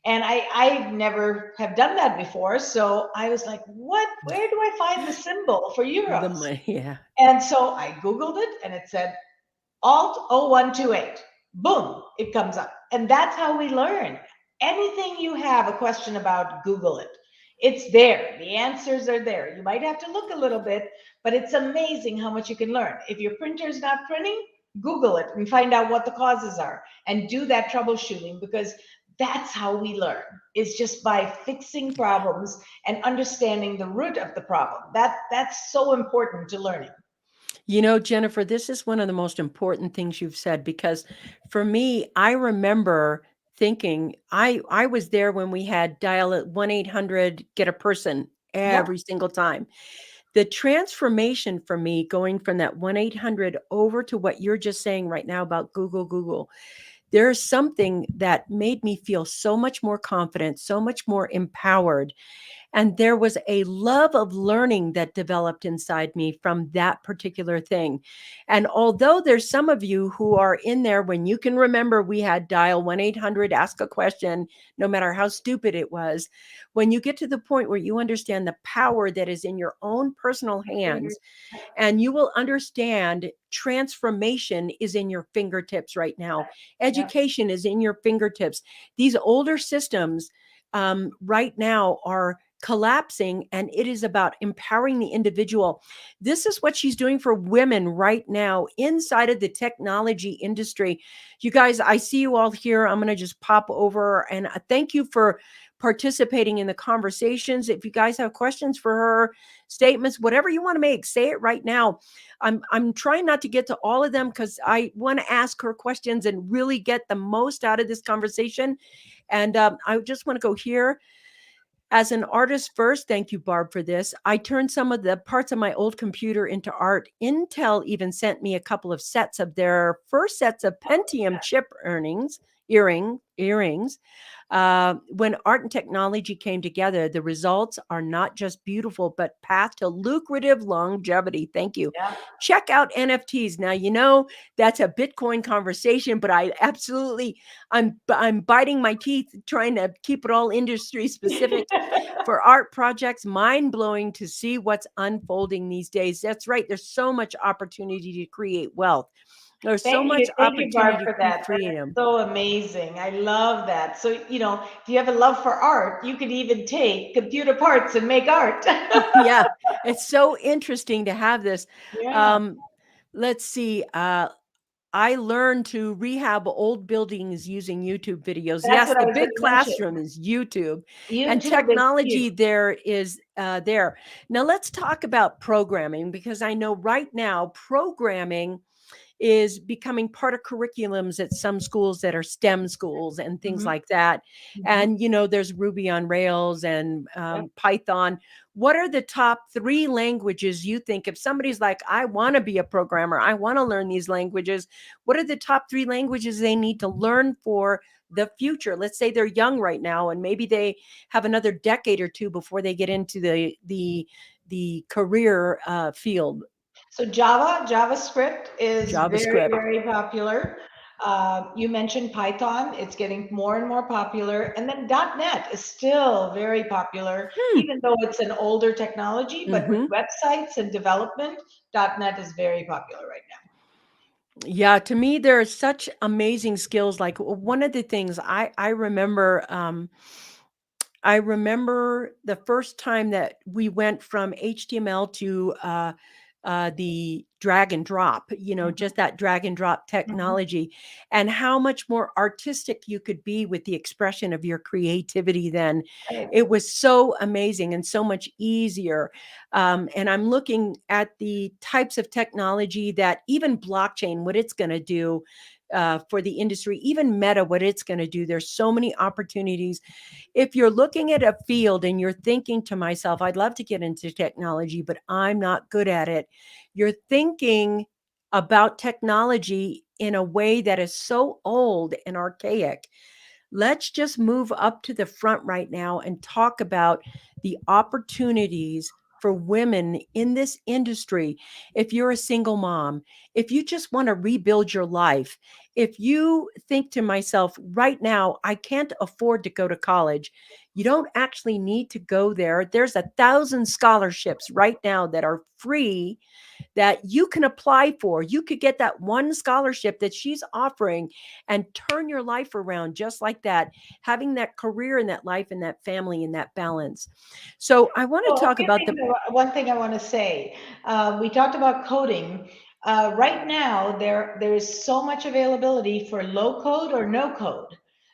and I never have done that before, so I was like, where do I find the symbol for The euros? money, yeah. And so I googled it and it said Alt 0128. Boom, it comes up. And that's how we learn. Anything you have a question about, Google it. It's there. The answers are there. You might have to look a little bit, but it's amazing how much you can learn. If your printer's not printing, Google it and find out what the causes are and do that troubleshooting, because that's how we learn. It's just by fixing problems and understanding the root of the problem. That's so important to learning. Jennifer, this is one of the most important things you've said because for me, I remember thinking I was there when we had dial at 1-800 get a person Yep. every single time. The transformation for me going from that 1-800 over to what you're just saying right now about Google, there's something that made me feel so much more confident, so much more empowered. And there was a love of learning that developed inside me from that particular thing. And although there's some of you who are in there when you can remember we had dial 1-800, ask a question, no matter how stupid it was, when you get to the point where you understand the power that is in your own personal hands, and you will understand transformation is in your fingertips right now. Yep. Education is in your fingertips. These older systems right now are collapsing, and it is about empowering the individual. This is what she's doing for women right now inside of the technology industry. You guys, I see you all here. I'm going to just pop over and thank you for participating in the conversations. If you guys have questions for her, statements, whatever you want to make, say it right now. I'm trying not to get to all of them because I want to ask her questions and really get the most out of this conversation. And I just want to go here. As an artist first, thank you, Barb, for this. I turned some of the parts of my old computer into art. Intel even sent me a couple of sets of their first sets of Pentium chip earrings. When art and technology came together, the results are not just beautiful, but path to lucrative longevity. Thank you. Yep. Check out NFTs. Now, that's a Bitcoin conversation, but I'm biting my teeth trying to keep it all industry specific for art projects. Mind blowing to see what's unfolding these days. That's right. There's so much opportunity to create wealth. There's so much Thank you, Barb, opportunity to for create that. That is freedom. so amazing. I love that. So, if you have a love for art, you could even take computer parts and make art. Yeah, it's so interesting to have this. Yeah, Um, let's see. I learned to rehab old buildings using YouTube videos. that's Yes, what I the was going big to mention. classroom is YouTube, and YouTube is technology huge. there is there. Now let's talk about programming because I know right now programming is becoming part of curriculums at some schools that are STEM schools and things Mhm, like that. mhm. And, there's Ruby on Rails and Yep. Python. What are the top three languages you think, if somebody's like, I want to be a programmer, I want to learn these languages, what are the top three languages they need to learn for the future? Let's say they're young right now and maybe they have another decade or two before they get into the career field. So JavaScript is very, JavaScript. very popular. You mentioned Python, it's getting more and more popular. And then .NET is still very popular, Hmm. even though it's an older technology, but with Mm-hmm. websites and development, .NET is very popular right now. Yeah, to me, there are such amazing skills. Like one of the things I remember the first time that we went from HTML to the drag and drop, Mhm, just that drag and drop mhm. technology, and how much more artistic you could be with the expression of your creativity then. Right. It was so amazing and so much easier. And I'm looking at the types of technology that even blockchain, what it's going to do. For the industry, even Meta, what it's going to do. There's so many opportunities if you're looking at a field and you're thinking to myself, I'd love to get into technology, but I'm not good at it. You're thinking about technology in a way that is so old and archaic. Let's just move up to the front right now and talk about the opportunities for women in this industry. If you're a single mom, if you just want to rebuild your life, if you think to myself, right now, I can't afford to go to college, you don't actually need to go there. There's 1,000 scholarships right now that are free that you can apply for. You could get that one scholarship that she's offering and turn your life around just like that, having that career and that life and that family and that balance. So I want to Well, a talk few about things, the one thing I want to say. We talked about coding. Right now, there is so much availability for low code or no code.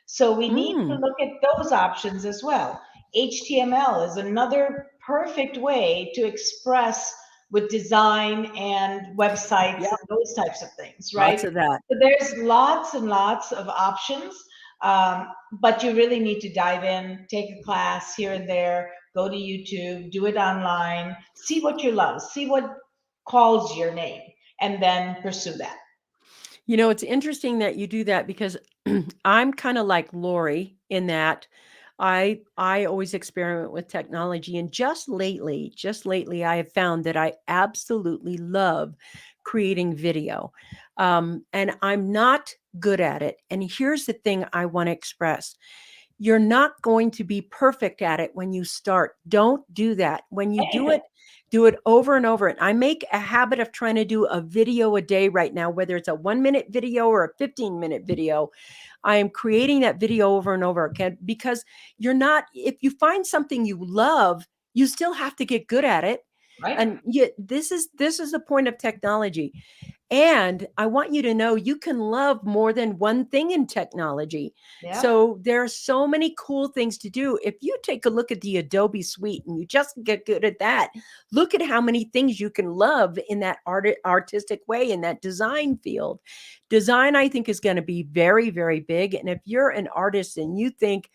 So we need to mm, look at those options as well. HTML is another perfect way to express with design and websites yeah, and those types of things, right? lots of that. So there's lots and lots of options, but you really need to dive in, take a class here and there, go to YouTube, do it online, see what you love, see what calls your name, and then pursue that. It's interesting that you do that because I'm kind of like Lori in that I always experiment with technology and just lately I have found that I absolutely love creating video. And I'm not good at it. And here's the thing I want to express. You're not going to be perfect at it when you start. Don't do that. When you do it over and over. And I make a habit of trying to do a video a day right now, whether it's a 1 minute video or a 15-minute video. I am creating that video over and over again because you're not, if you find something you love, you still have to get good at it. Right? And yet this is the point of technology. And I want you to know you can love more than one thing in technology. Yeah. So there are so many cool things to do. If you take a look at the Adobe suite and you just get good at that, look at how many things you can love in that artistic way, in that design field. Design, I think, is going to be very, very big. And if you're an artist and you think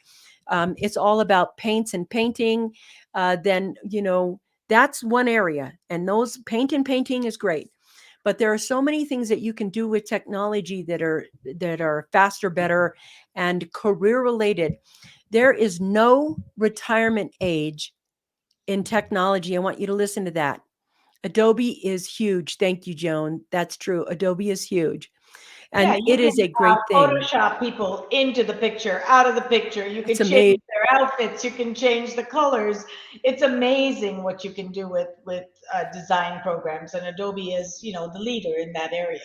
it's all about paints and painting, then, that's one area. And those painting is great, but there are so many things that you can do with technology that are faster, better, and career related. There is no retirement age in technology. I want you to listen to that. Adobe is huge. Thank you, Joan. That's true. Adobe is huge, Yeah, and you it can is a great thing. Photoshop people into the picture, out of the picture. You It's can change amazing. their outfits. You can change the colors. It's amazing what you can do with design programs, and Adobe is, the leader in that area.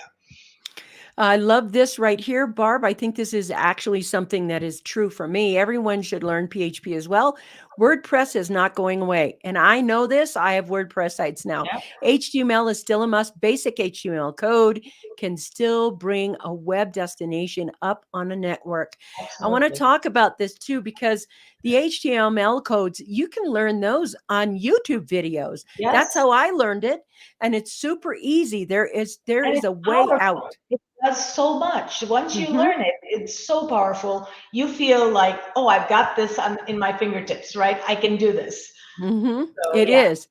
I love this right here, Barb. I think this is actually something that is true for me. Everyone should learn PHP as well. WordPress is not going away. And I know this. I have WordPress sites now. Yeah, HTML is still a must. Basic HTML code can still bring a web destination up on a network. I want to absolutely. talk about this too because the HTML codes, you can learn those on YouTube videos. That's Yes. how I learned it. And it's super easy. There And is it's a way powerful. out. It does so much. Once you Mhm, learn it, it's so powerful. You feel like, oh, I've got this in my fingertips, right? I can do this. mhm. So It yeah. is.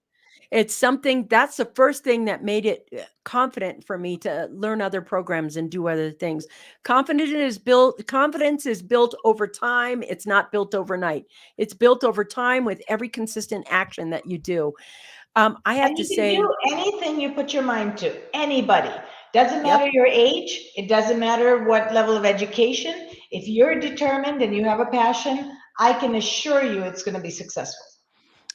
It's something that's the first thing that made it, confident for me to learn other programs and do other things. Confidence is built over time, it's not built overnight. It's built over time with every consistent action that you do. I have And to you can say do anything you put your mind to. Anybody. Doesn't matter yep. your age. It doesn't matter what level of education. If you're determined and you have a passion, I can assure you it's going to be successful.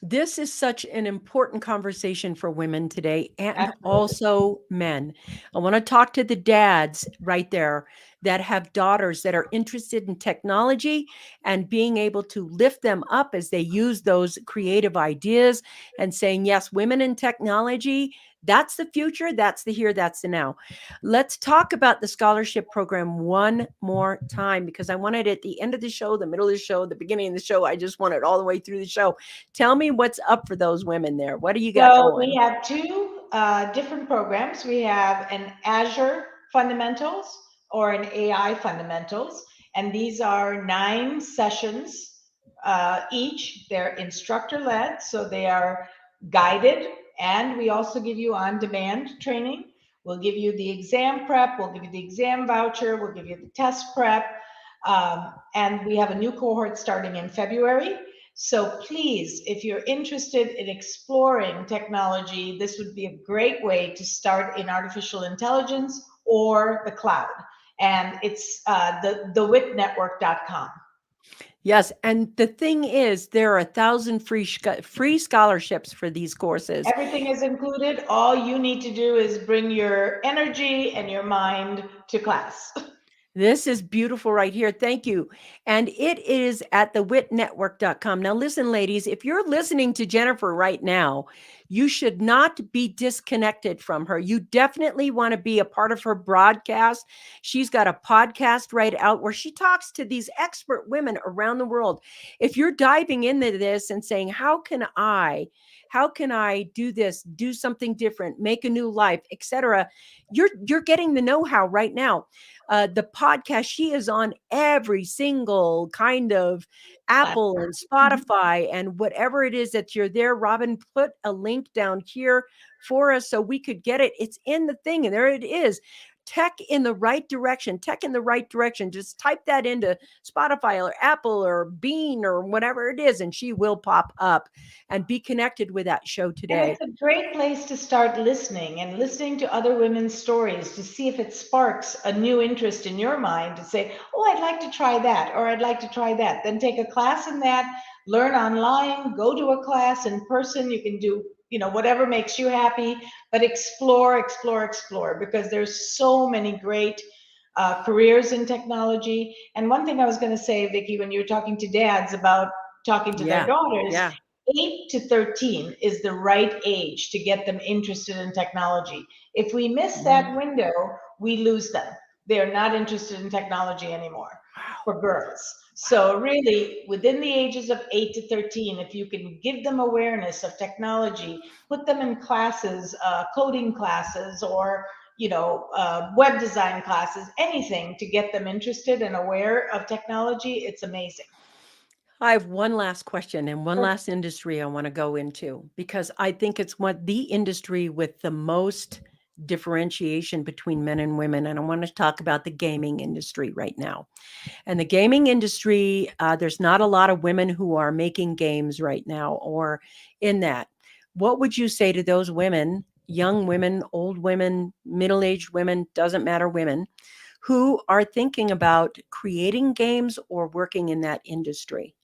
This is such an important conversation for women today and Absolutely. also men. I want to talk to the dads right there that have daughters that are interested in technology and being able to lift them up as they use those creative ideas and saying, yes, women in technology, that's the future, that's the here, that's the now. Let's talk about the scholarship program one more time because I want it at the end of the show, the middle of the show, the beginning of the show. I just want it all the way through the show. Tell me what's up for those women there. What do you got So we going? have two different programs. We have an Azure Fundamentals or an AI Fundamentals, and these are 9 sessions each. They're instructor led, so they are guided, and we also give you on demand training. We'll give you the exam prep, we'll give you the exam voucher, we'll give you the test prep, and we have a new cohort starting in February. So please, if you're interested in exploring technology, this would be a great way to start in artificial intelligence or the cloud. And it's thewitnetwork.com. Yes, and the thing is, there are 1,000 free scholarships for these courses. Everything is included. All you need to do is bring your energy and your mind to class. This is beautiful right here. Thank you. And it is at thewitnetwork.com. Now, listen, ladies, if you're listening to Jennifer right now, you should not be disconnected from her. You definitely want to be a part of her broadcast. She's got a podcast right out where she talks to these expert women around the world. If you're diving into this and saying, how can I do this, do something different, make a new life, etc., you're getting the know-how right now. The podcast, she is on every single kind of Apple and Platform. Mhm. Spotify and whatever it is that you're there. Robin, put a link down here for us so we could get it. It's in the thing, and there it is. Tech in the right direction. Tech in the right direction. Just type that into Spotify or Apple or Bean or whatever it is, and she will pop up and be connected with that show And today. it's a great place to start listening and listening to other women's stories to see if it sparks a new interest in your mind to say, oh, I'd like to try that, or I'd like to try that. Then take a class in that, learn online, go to a class in person. You can do, whatever makes you happy, but explore, explore, explore, because there's so many great careers in technology. And one thing I was going to say, Vicki, when you were talking to dads about talking to their Yeah. daughters, Yeah. 8 to 13 is the right age to get them interested in technology. If we miss that Mhm. window, we lose them. They are not interested in technology anymore Wow. for girls. Wow. So, really, within the ages of 8 to 13, if you can give them awareness of technology, put them in classes, coding classes, or web design classes, anything to get them interested and aware of technology, it's amazing. I have one last question and one last industry I want to go into because I think it's the industry with the most differentiation between men and women. And I want to talk about the gaming industry right now. And the gaming industry, there's not a lot of women who are making games right now or in that. What would you say to those women, young women, old women, middle aged women, doesn't matter, women who are thinking about creating games or working in that industry?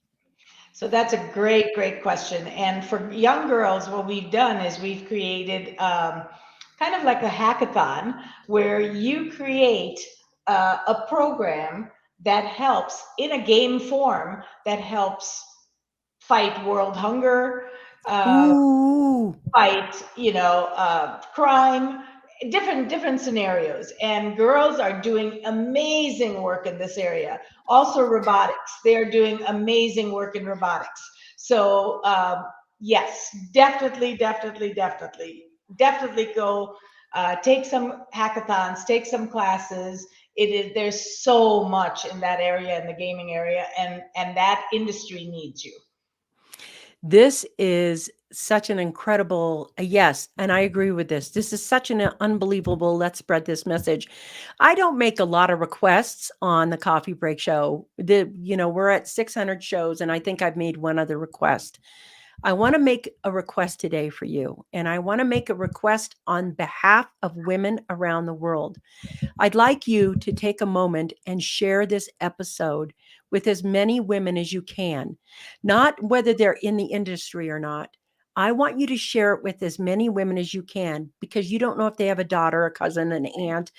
So that's a great, great question. And for young girls, what we've done is we've created kind of like a hackathon where you create a program that helps in a game form that helps fight world hunger, uh, Ooh. fight, crime, different scenarios. And girls are doing amazing work in this area. Also, robotics. They're doing amazing work in robotics. So, yes, definitely go take some hackathons, take some classes. It is there's so much in that area, in the gaming area, and that industry needs you. This is such an incredible yes, and I agree with this. This is such an unbelievable let's spread this message. I don't make a lot of requests on the coffee break show. We're at 600 shows and I think I've made one other request. I want to make a request today for you, and I want to make a request on behalf of women around the world. I'd like you to take a moment and share this episode with as many women as you can, not whether they're in the industry or not. I want you to share it with as many women as you can because you don't know if they have a daughter, a cousin, an aunt.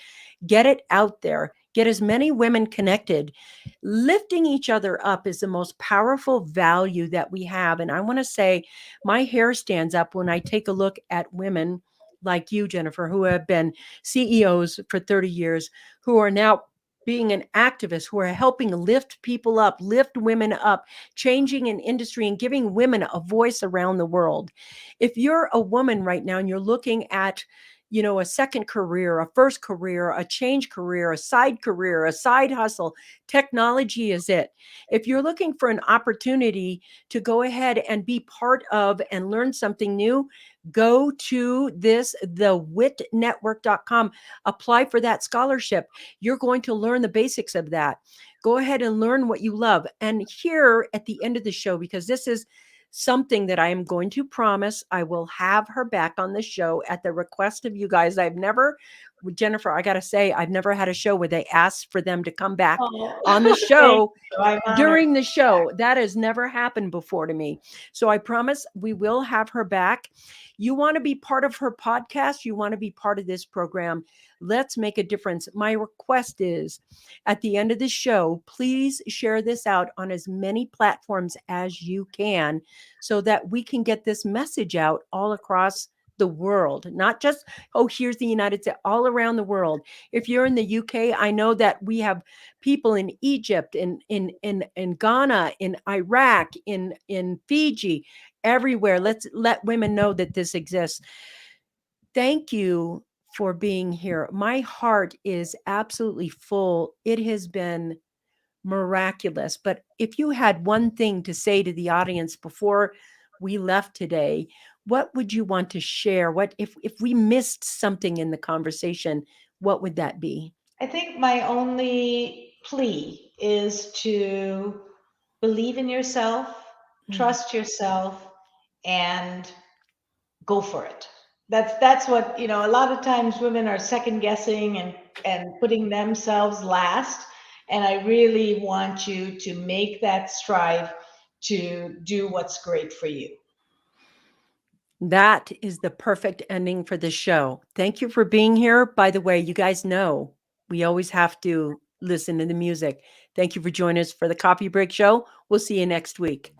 Get it out there. Get as many women connected. Lifting each other up is the most powerful value that we have. And I want to say my hair stands up when I take a look at women like you, Jennifer, who have been CEOs for 30 years, who are now being an activist, who are helping lift people up, lift women up, changing an industry and giving women a voice around the world. If you're a woman right now and you're looking at a second career, a first career, a change career, a side hustle, technology is it. If you're looking for an opportunity to go ahead and be part of and learn something new, go to thewitnetwork.com, apply for that scholarship. You're going to learn the basics of that. Go ahead and learn what you love. And here at the end of the show, because this is something that I am going to promise, I will have her back on the show at the request of you guys. Jennifer, I got to say, I've never had a show where they asked for them to come back Oh, on the thank show you. I'm honored. during the show. That has never happened before to me. So I promise we will have her back. You want to be part of her podcast, you want to be part of this program. Let's make a difference. My request is at the end of the show, please share this out on as many platforms as you can so that we can get this message out all across the world, not just, oh, here's the United States, all around the world. If you're in the UK, I know that we have people in Egypt, in Ghana, in Iraq, in Fiji, everywhere. Let's let women know that this exists. Thank you for being here. My heart is absolutely full. It has been miraculous. But if you had one thing to say to the audience before we left today, what would you want to share? What if we missed something in the conversation, what would that be? I think my only plea is to believe in yourself, Mm. trust yourself, and go for it. That's what, a lot of times women are second guessing and putting themselves last. And I really want you to make that strive to do what's great for you. That is the perfect ending for the show. Thank you for being here. By the way, you guys know we always have to listen to the music. Thank you for joining us for the Coffee Break Show. We'll see you next week.